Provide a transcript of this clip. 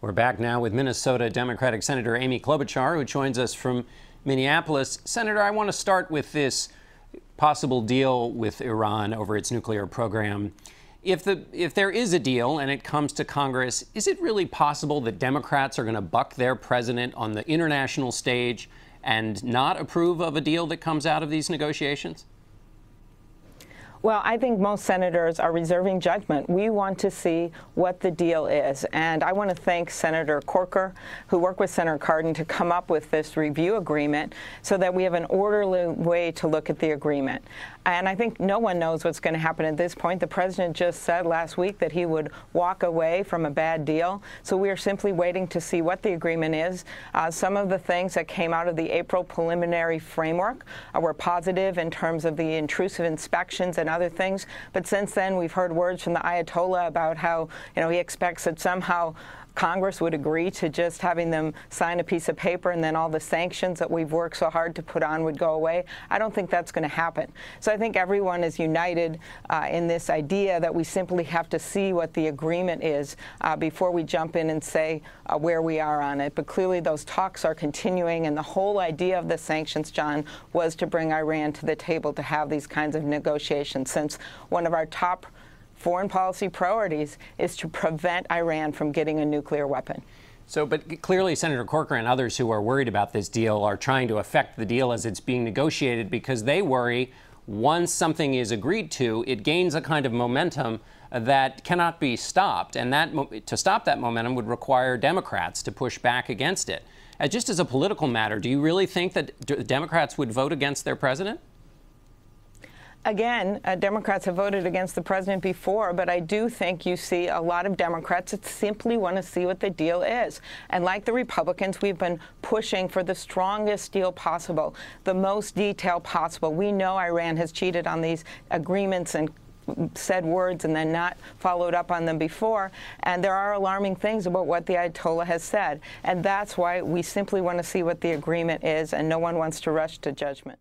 We're back now with Minnesota Democratic Senator Amy Klobuchar, who joins us from Minneapolis. Senator, I want to start with this possible deal with Iran over its nuclear program. If there is a deal and it comes to Congress, is it really possible that Democrats are going to buck their president on the international stage and not approve of a deal that comes out of these negotiations? Well, I think most senators are reserving judgment. We want to see what the deal is. And I want to thank Senator Corker, who worked with Senator Cardin to come up with this review agreement so that we have an orderly way to look at the agreement. And I think no one knows what's going to happen at this point. The president just said last week that he would walk away from a bad deal. So we are simply waiting to see what the agreement is. Some of the things that came out of the April preliminary framework were positive in terms of the intrusive inspections and other things. But since then, we've heard words from the Ayatollah about how, he expects that somehow Congress would agree to just having them sign a piece of paper and then all the sanctions that we've worked so hard to put on would go away. I don't think that's going to happen. So I think everyone is united in this idea that we simply have to see what the agreement is before we jump in and say where we are on it. But clearly those talks are continuing, and the whole idea of the sanctions, John, was to bring Iran to the table to have these kinds of negotiations, since one of our top foreign policy priorities is to prevent Iran from getting a nuclear weapon. But clearly Senator Corker and others who are worried about this deal are trying to affect the deal as it's being negotiated, because they worry once something is agreed to, it gains a kind of momentum that cannot be stopped. And to stop that momentum would require Democrats to push back against it. Just as a political matter, do you really think that Democrats would vote against their president? Again, Democrats have voted against the president before, but I do think you see a lot of Democrats that simply want to see what the deal is. And like the Republicans, we've been pushing for the strongest deal possible, the most detail possible. We know Iran has cheated on these agreements and said words and then not followed up on them before. And there are alarming things about what the Ayatollah has said. And that's why we simply want to see what the agreement is, and no one wants to rush to judgment.